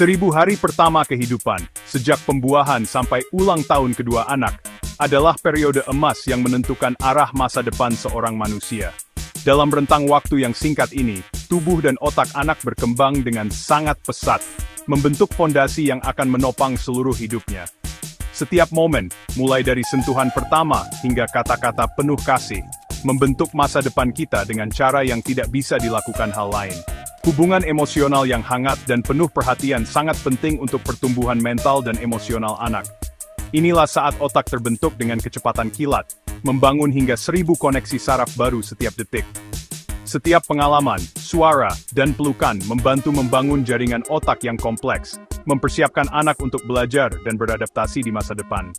1000 hari pertama kehidupan, sejak pembuahan sampai ulang tahun kedua anak, adalah periode emas yang menentukan arah masa depan seorang manusia. Dalam rentang waktu yang singkat ini, tubuh dan otak anak berkembang dengan sangat pesat, membentuk fondasi yang akan menopang seluruh hidupnya. Setiap momen, mulai dari sentuhan pertama hingga kata-kata penuh kasih, membentuk masa depan kita dengan cara yang tidak bisa dilakukan hal lain. Hubungan emosional yang hangat dan penuh perhatian sangat penting untuk pertumbuhan mental dan emosional anak. Inilah saat otak terbentuk dengan kecepatan kilat, membangun hingga 1000 koneksi saraf baru setiap detik. Setiap pengalaman, suara, dan pelukan membantu membangun jaringan otak yang kompleks, mempersiapkan anak untuk belajar dan beradaptasi di masa depan.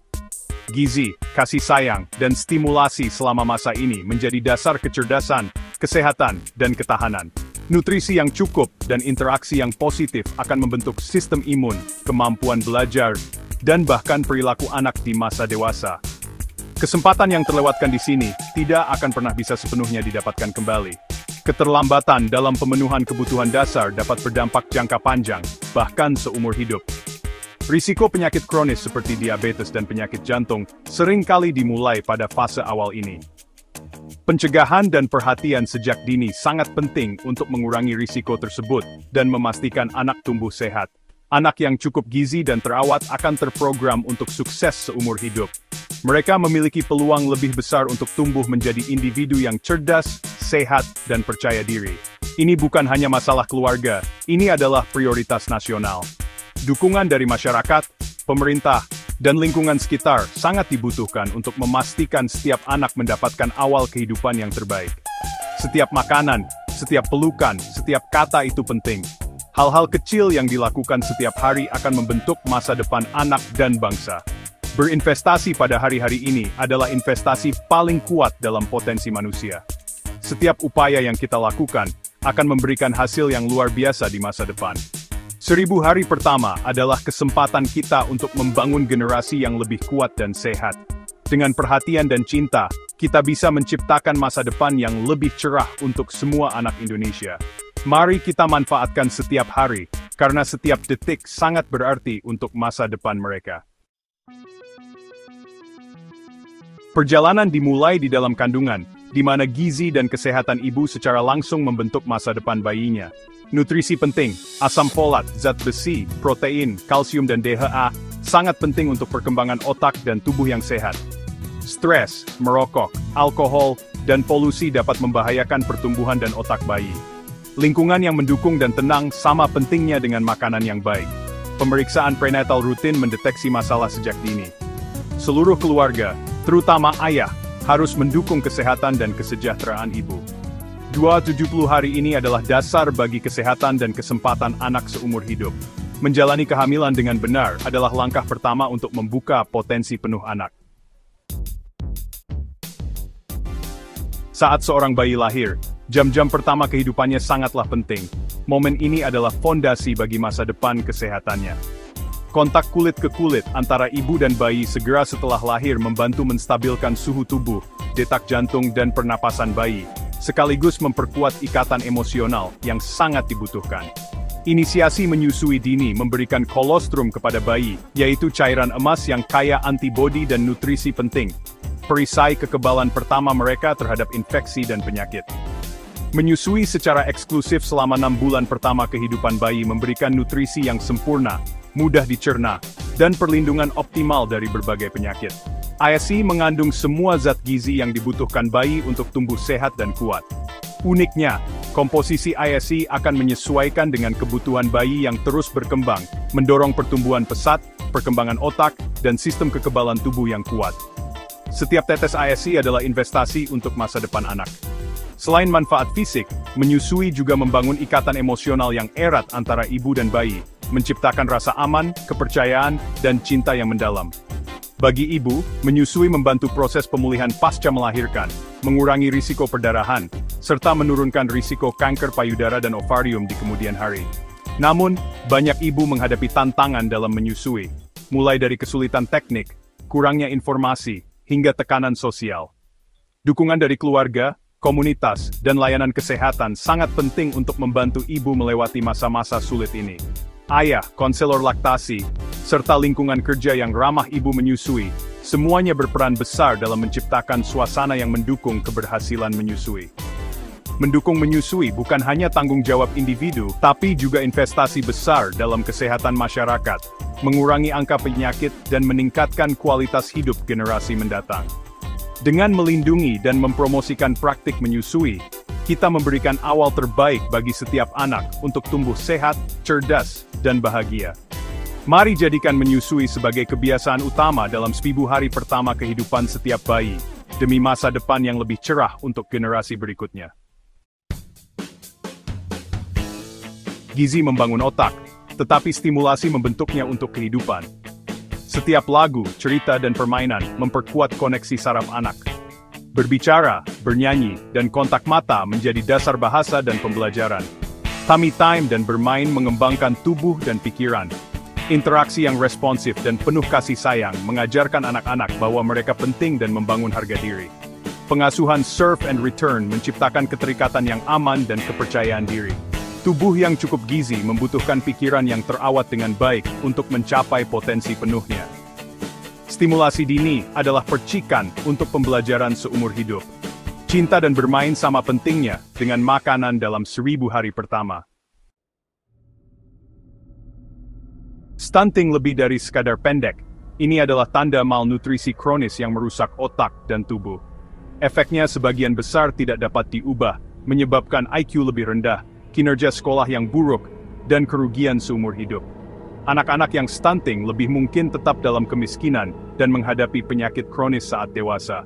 Gizi, kasih sayang, dan stimulasi selama masa ini menjadi dasar kecerdasan, kesehatan, dan ketahanan. Nutrisi yang cukup dan interaksi yang positif akan membentuk sistem imun, kemampuan belajar, dan bahkan perilaku anak di masa dewasa. Kesempatan yang terlewatkan di sini tidak akan pernah bisa sepenuhnya didapatkan kembali. Keterlambatan dalam pemenuhan kebutuhan dasar dapat berdampak jangka panjang, bahkan seumur hidup. Risiko penyakit kronis seperti diabetes dan penyakit jantung sering kali dimulai pada fase awal ini. Pencegahan dan perhatian sejak dini sangat penting untuk mengurangi risiko tersebut dan memastikan anak tumbuh sehat. Anak yang cukup gizi dan terawat akan terprogram untuk sukses seumur hidup. Mereka memiliki peluang lebih besar untuk tumbuh menjadi individu yang cerdas, sehat, dan percaya diri. Ini bukan hanya masalah keluarga, ini adalah prioritas nasional. Dukungan dari masyarakat, pemerintah, dan lingkungan sekitar sangat dibutuhkan untuk memastikan setiap anak mendapatkan awal kehidupan yang terbaik. Setiap makanan, setiap pelukan, setiap kata itu penting. Hal-hal kecil yang dilakukan setiap hari akan membentuk masa depan anak dan bangsa. Berinvestasi pada hari-hari ini adalah investasi paling kuat dalam potensi manusia. Setiap upaya yang kita lakukan akan memberikan hasil yang luar biasa di masa depan. 1000 hari pertama adalah kesempatan kita untuk membangun generasi yang lebih kuat dan sehat. Dengan perhatian dan cinta, kita bisa menciptakan masa depan yang lebih cerah untuk semua anak Indonesia. Mari kita manfaatkan setiap hari, karena setiap detik sangat berarti untuk masa depan mereka. Perjalanan dimulai di dalam kandungan, di mana gizi dan kesehatan ibu secara langsung membentuk masa depan bayinya. Nutrisi penting, asam folat, zat besi, protein, kalsium dan DHA, sangat penting untuk perkembangan otak dan tubuh yang sehat. Stres, merokok, alkohol, dan polusi dapat membahayakan pertumbuhan dan otak bayi. Lingkungan yang mendukung dan tenang sama pentingnya dengan makanan yang baik. Pemeriksaan prenatal rutin mendeteksi masalah sejak dini. Seluruh keluarga, terutama ayah, harus mendukung kesehatan dan kesejahteraan ibu. 270 hari ini adalah dasar bagi kesehatan dan kesempatan anak seumur hidup. Menjalani kehamilan dengan benar adalah langkah pertama untuk membuka potensi penuh anak. Saat seorang bayi lahir, jam-jam pertama kehidupannya sangatlah penting. Momen ini adalah fondasi bagi masa depan kesehatannya. Kontak kulit ke kulit antara ibu dan bayi segera setelah lahir membantu menstabilkan suhu tubuh, detak jantung dan pernapasan bayi, sekaligus memperkuat ikatan emosional yang sangat dibutuhkan. Inisiasi menyusui dini memberikan kolostrum kepada bayi, yaitu cairan emas yang kaya antibodi dan nutrisi penting. Perisai kekebalan pertama mereka terhadap infeksi dan penyakit. Menyusui secara eksklusif selama 6 bulan pertama kehidupan bayi memberikan nutrisi yang sempurna, mudah dicerna, dan perlindungan optimal dari berbagai penyakit. ASI mengandung semua zat gizi yang dibutuhkan bayi untuk tumbuh sehat dan kuat. Uniknya, komposisi ASI akan menyesuaikan dengan kebutuhan bayi yang terus berkembang, mendorong pertumbuhan pesat, perkembangan otak, dan sistem kekebalan tubuh yang kuat. Setiap tetes ASI adalah investasi untuk masa depan anak. Selain manfaat fisik, menyusui juga membangun ikatan emosional yang erat antara ibu dan bayi, menciptakan rasa aman, kepercayaan, dan cinta yang mendalam. Bagi ibu, menyusui membantu proses pemulihan pasca melahirkan, mengurangi risiko perdarahan, serta menurunkan risiko kanker payudara dan ovarium di kemudian hari. Namun, banyak ibu menghadapi tantangan dalam menyusui, mulai dari kesulitan teknik, kurangnya informasi, hingga tekanan sosial. Dukungan dari keluarga, komunitas, dan layanan kesehatan sangat penting untuk membantu ibu melewati masa-masa sulit ini. ayah, konselor laktasi, serta lingkungan kerja yang ramah ibu menyusui, semuanya berperan besar dalam menciptakan suasana yang mendukung keberhasilan menyusui. Mendukung menyusui bukan hanya tanggung jawab individu, tapi juga investasi besar dalam kesehatan masyarakat, mengurangi angka penyakit dan meningkatkan kualitas hidup generasi mendatang. Dengan melindungi dan mempromosikan praktik menyusui, kita memberikan awal terbaik bagi setiap anak untuk tumbuh sehat, cerdas, dan bahagia. Mari jadikan menyusui sebagai kebiasaan utama dalam 1000 hari pertama kehidupan setiap bayi, demi masa depan yang lebih cerah untuk generasi berikutnya. Gizi membangun otak, tetapi stimulasi membentuknya untuk kehidupan. Setiap lagu, cerita, dan permainan memperkuat koneksi saraf anak. Berbicara, bernyanyi, dan kontak mata menjadi dasar bahasa dan pembelajaran. Tummy time dan bermain mengembangkan tubuh dan pikiran. Interaksi yang responsif dan penuh kasih sayang mengajarkan anak-anak bahwa mereka penting dan membangun harga diri. Pengasuhan serve and return menciptakan keterikatan yang aman dan kepercayaan diri. Tubuh yang cukup gizi membutuhkan pikiran yang terawat dengan baik untuk mencapai potensi penuhnya. Stimulasi dini adalah percikan untuk pembelajaran seumur hidup. Cinta dan bermain sama pentingnya dengan makanan dalam 1000 hari pertama. Stunting lebih dari sekadar pendek. Ini adalah tanda malnutrisi kronis yang merusak otak dan tubuh. Efeknya sebagian besar tidak dapat diubah, menyebabkan IQ lebih rendah, kinerja sekolah yang buruk, dan kerugian seumur hidup. Anak-anak yang stunting lebih mungkin tetap dalam kemiskinan dan menghadapi penyakit kronis saat dewasa.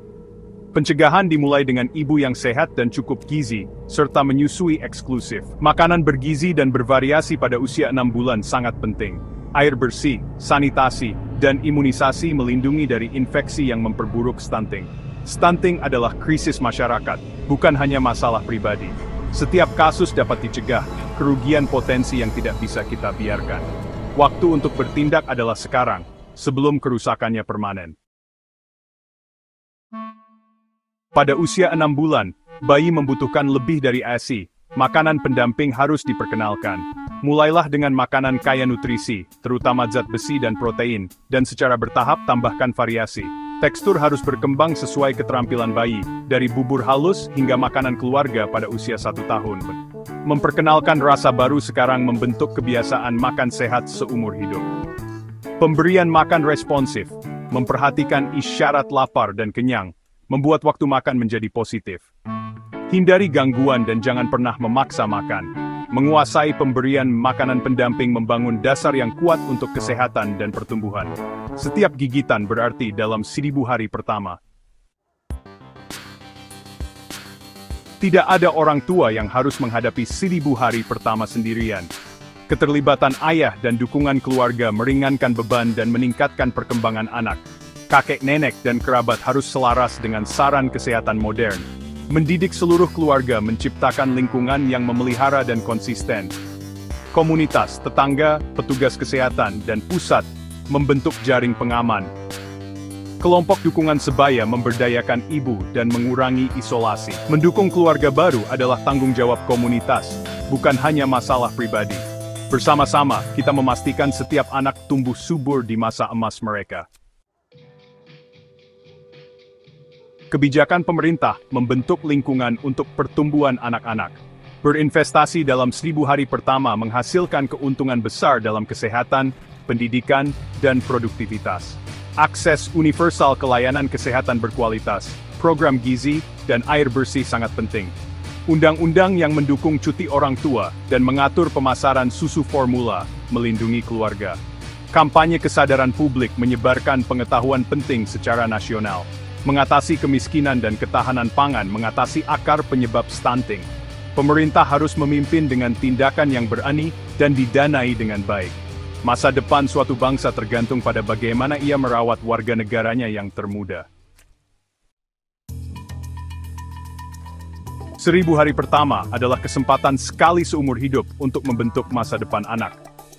Pencegahan dimulai dengan ibu yang sehat dan cukup gizi, serta menyusui eksklusif. Makanan bergizi dan bervariasi pada usia 6 bulan sangat penting. Air bersih, sanitasi, dan imunisasi melindungi dari infeksi yang memperburuk stunting. Stunting adalah krisis masyarakat, bukan hanya masalah pribadi. Setiap kasus dapat dicegah, kerugian potensi yang tidak bisa kita biarkan. Waktu untuk bertindak adalah sekarang, sebelum kerusakannya permanen. Pada usia 6 bulan, bayi membutuhkan lebih dari ASI. Makanan pendamping harus diperkenalkan. Mulailah dengan makanan kaya nutrisi, terutama zat besi dan protein, dan secara bertahap tambahkan variasi. Tekstur harus berkembang sesuai keterampilan bayi, dari bubur halus hingga makanan keluarga pada usia 1 tahun. Memperkenalkan rasa baru sekarang membentuk kebiasaan makan sehat seumur hidup. Pemberian makan responsif, memperhatikan isyarat lapar dan kenyang, membuat waktu makan menjadi positif. Hindari gangguan dan jangan pernah memaksa makan. Menguasai pemberian makanan pendamping membangun dasar yang kuat untuk kesehatan dan pertumbuhan. Setiap gigitan berarti dalam 1000 hari pertama. Tidak ada orang tua yang harus menghadapi 1000 hari pertama sendirian. Keterlibatan ayah dan dukungan keluarga meringankan beban dan meningkatkan perkembangan anak. Kakek nenek dan kerabat harus selaras dengan saran kesehatan modern. Mendidik seluruh keluarga menciptakan lingkungan yang memelihara dan konsisten. Komunitas, tetangga, petugas kesehatan, dan pusat membentuk jaring pengaman. Kelompok dukungan sebaya memberdayakan ibu dan mengurangi isolasi. Mendukung keluarga baru adalah tanggung jawab komunitas, bukan hanya masalah pribadi. Bersama-sama, kita memastikan setiap anak tumbuh subur di masa emas mereka. Kebijakan pemerintah membentuk lingkungan untuk pertumbuhan anak-anak. Berinvestasi dalam 1000 hari pertama menghasilkan keuntungan besar dalam kesehatan, pendidikan, dan produktivitas. Akses universal ke layanan kesehatan berkualitas, program gizi, dan air bersih sangat penting. Undang-undang yang mendukung cuti orang tua dan mengatur pemasaran susu formula melindungi keluarga. Kampanye kesadaran publik menyebarkan pengetahuan penting secara nasional. Mengatasi kemiskinan dan ketahanan pangan mengatasi akar penyebab stunting. Pemerintah harus memimpin dengan tindakan yang berani dan didanai dengan baik. Masa depan suatu bangsa tergantung pada bagaimana ia merawat warga negaranya yang termuda. 1000 hari pertama adalah kesempatan sekali seumur hidup untuk membentuk masa depan anak.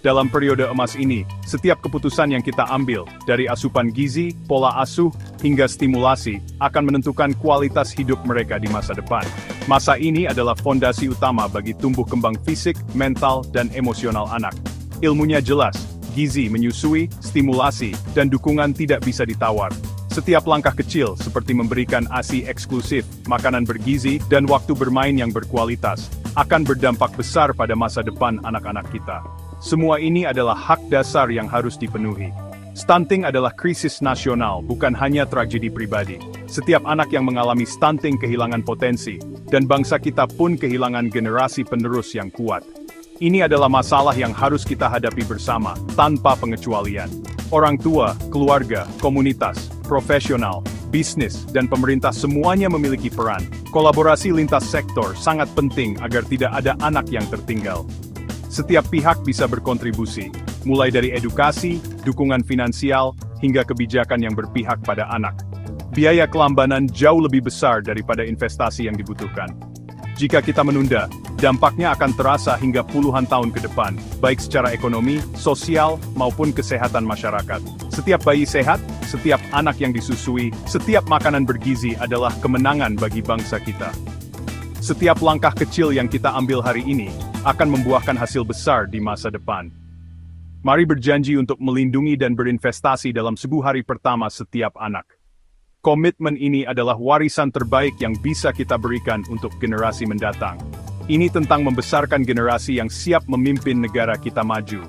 Dalam periode emas ini, setiap keputusan yang kita ambil, dari asupan gizi, pola asuh, hingga stimulasi, akan menentukan kualitas hidup mereka di masa depan. Masa ini adalah fondasi utama bagi tumbuh kembang fisik, mental, dan emosional anak. Ilmunya jelas, gizi menyusui, stimulasi, dan dukungan tidak bisa ditawar. Setiap langkah kecil seperti memberikan ASI eksklusif, makanan bergizi, dan waktu bermain yang berkualitas, akan berdampak besar pada masa depan anak-anak kita. Semua ini adalah hak dasar yang harus dipenuhi. Stunting adalah krisis nasional, bukan hanya tragedi pribadi. Setiap anak yang mengalami stunting kehilangan potensi, dan bangsa kita pun kehilangan generasi penerus yang kuat. Ini adalah masalah yang harus kita hadapi bersama, tanpa pengecualian. Orang tua, keluarga, komunitas, profesional, bisnis, dan pemerintah semuanya memiliki peran. Kolaborasi lintas sektor sangat penting agar tidak ada anak yang tertinggal. Setiap pihak bisa berkontribusi, mulai dari edukasi, dukungan finansial, hingga kebijakan yang berpihak pada anak. Biaya kelambanan jauh lebih besar daripada investasi yang dibutuhkan. Jika kita menunda, dampaknya akan terasa hingga puluhan tahun ke depan, baik secara ekonomi, sosial, maupun kesehatan masyarakat. Setiap bayi sehat, setiap anak yang disusui, setiap makanan bergizi adalah kemenangan bagi bangsa kita. Setiap langkah kecil yang kita ambil hari ini, akan membuahkan hasil besar di masa depan. Mari berjanji untuk melindungi dan berinvestasi dalam 1000 hari pertama setiap anak. Komitmen ini adalah warisan terbaik yang bisa kita berikan untuk generasi mendatang. Ini tentang membesarkan generasi yang siap memimpin negara kita maju.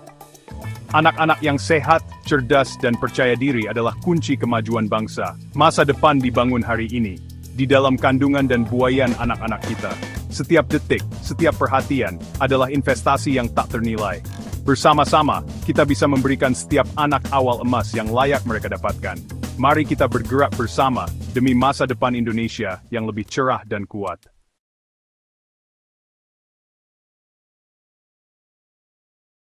Anak-anak yang sehat, cerdas, dan percaya diri adalah kunci kemajuan bangsa. Masa depan dibangun hari ini, di dalam kandungan dan buayan anak-anak kita. Setiap detik, setiap perhatian, adalah investasi yang tak ternilai. Bersama-sama, kita bisa memberikan setiap anak awal emas yang layak mereka dapatkan. Mari kita bergerak bersama, demi masa depan Indonesia yang lebih cerah dan kuat.